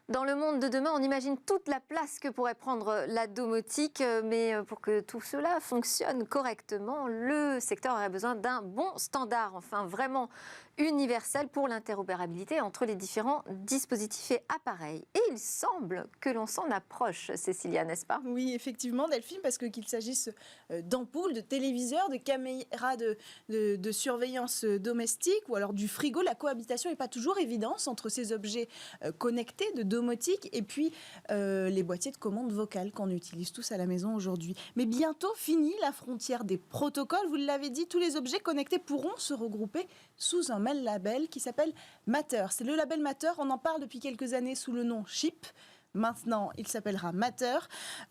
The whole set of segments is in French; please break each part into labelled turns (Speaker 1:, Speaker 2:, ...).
Speaker 1: Dans le monde de demain, on imagine toute la place que pourrait prendre la domotique, mais pour que tout cela fonctionne correctement, le secteur aurait besoin d'un bon standard, enfin vraiment universel pour l'interopérabilité entre les différents dispositifs et appareils. Et il semble que l'on s'en approche, Cécilia, n'est-ce pas?
Speaker 2: Oui, effectivement, Delphine, parce qu'il s'agisse d'ampoules, de téléviseurs, de caméras de surveillance domestique ou alors du frigo, la cohabitation n'est pas toujours évidente entre ces objets connectés de domotique et puis les boîtiers de commande vocale qu'on utilise tous à la maison aujourd'hui. Mais bientôt fini la frontière des protocoles. Vous l'avez dit, tous les objets connectés pourront se regrouper sous un même label qui s'appelle Matter. C'est le label Matter, on en parle depuis quelques années sous le nom Chip. Maintenant, il s'appellera Matter.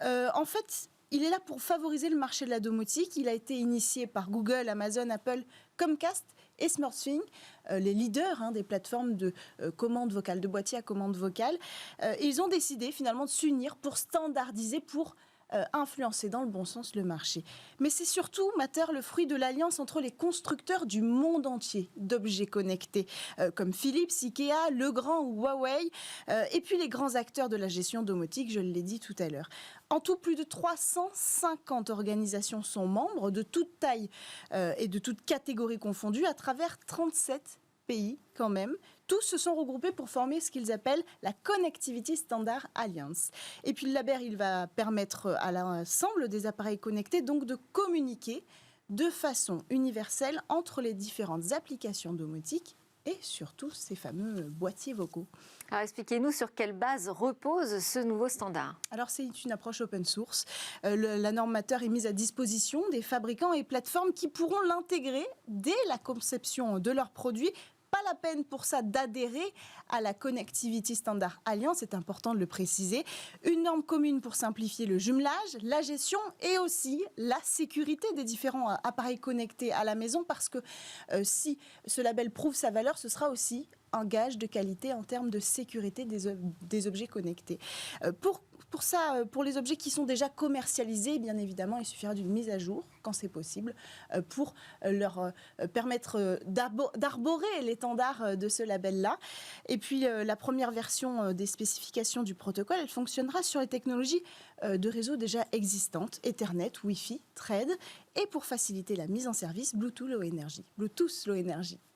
Speaker 2: En fait, il est là pour favoriser le marché de la domotique. Il a été initié par Google, Amazon, Apple, Comcast et SmartThings, les leaders des plateformes de commande vocale, de boîtiers à commande vocale. Ils ont décidé finalement de s'unir pour standardiser, pour influencer dans le bon sens le marché. Mais c'est surtout, Matter, le fruit de l'alliance entre les constructeurs du monde entier d'objets connectés, comme Philips, Ikea, Legrand ou Huawei, et puis les grands acteurs de la gestion domotique, je l'ai dit tout à l'heure. En tout, plus de 350 organisations sont membres de toute taille et de toute catégorie confondue à travers 37 pays quand même. Tous se sont regroupés pour former ce qu'ils appellent la Connectivity Standard Alliance. Et puis le label, il va permettre à l'ensemble des appareils connectés donc de communiquer de façon universelle entre les différentes applications domotiques et surtout ces fameux boîtiers vocaux.
Speaker 1: Alors expliquez-nous sur quelle base repose ce nouveau standard.
Speaker 2: Alors c'est une approche open source. La norme Matter est mise à disposition des fabricants et plateformes qui pourront l'intégrer dès la conception de leurs produits. Pas la peine pour ça d'adhérer à la Connectivity Standard Alliance, c'est important de le préciser. Une norme commune pour simplifier le jumelage, la gestion et aussi la sécurité des différents appareils connectés à la maison, parce que si ce label prouve sa valeur, ce sera aussi un gage de qualité en termes de sécurité des objets connectés. Pour ça, pour les objets qui sont déjà commercialisés, bien évidemment, il suffira d'une mise à jour, quand c'est possible, pour leur permettre d'arborer l'étendard de ce label-là. Et puis, la première version des spécifications du protocole, elle fonctionnera sur les technologies de réseau déjà existantes, Ethernet, Wi-Fi, Thread, et pour faciliter la mise en service, Bluetooth Low Energy.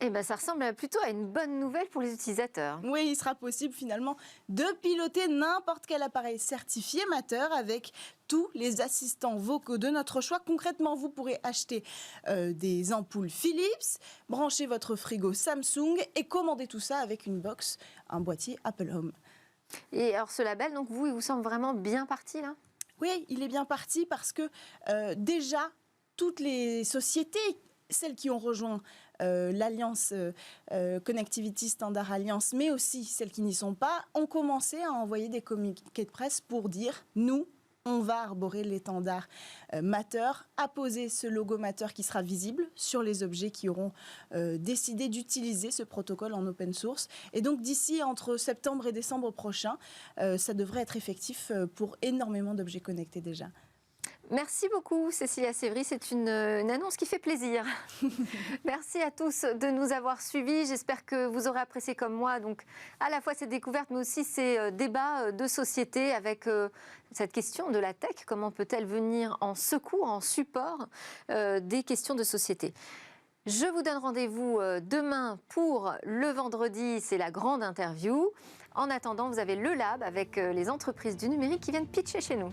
Speaker 1: Eh bien, ça ressemble plutôt à une bonne nouvelle pour les utilisateurs.
Speaker 2: Oui, il sera possible finalement de piloter n'importe quel appareil certifié Matter avec tous les assistants vocaux de notre choix. Concrètement, vous pourrez acheter des ampoules Philips, brancher votre frigo Samsung et commander tout ça avec une box, un boîtier Apple Home.
Speaker 1: Et alors ce label, donc il vous semble vraiment bien parti là?
Speaker 2: Oui, il est bien parti parce que déjà, toutes les sociétés, celles qui ont rejoint l'Alliance Connectivity Standard Alliance, mais aussi celles qui n'y sont pas, ont commencé à envoyer des communiqués de presse pour dire « nous ». On va arborer l'étendard Matter, apposer ce logo Matter qui sera visible sur les objets qui auront décidé d'utiliser ce protocole en open source. Et donc d'ici entre septembre et décembre prochain, ça devrait être effectif pour énormément d'objets connectés déjà.
Speaker 1: Merci beaucoup Cécilia Sévry, c'est une annonce qui fait plaisir. Merci à tous de nous avoir suivis, j'espère que vous aurez apprécié comme moi donc à la fois ces découvertes mais aussi ces débats de société avec cette question de la tech, comment peut-elle venir en secours, en support des questions de société. Je vous donne rendez-vous demain pour le vendredi, c'est la grande interview. En attendant, vous avez le Lab avec les entreprises du numérique qui viennent pitcher chez nous.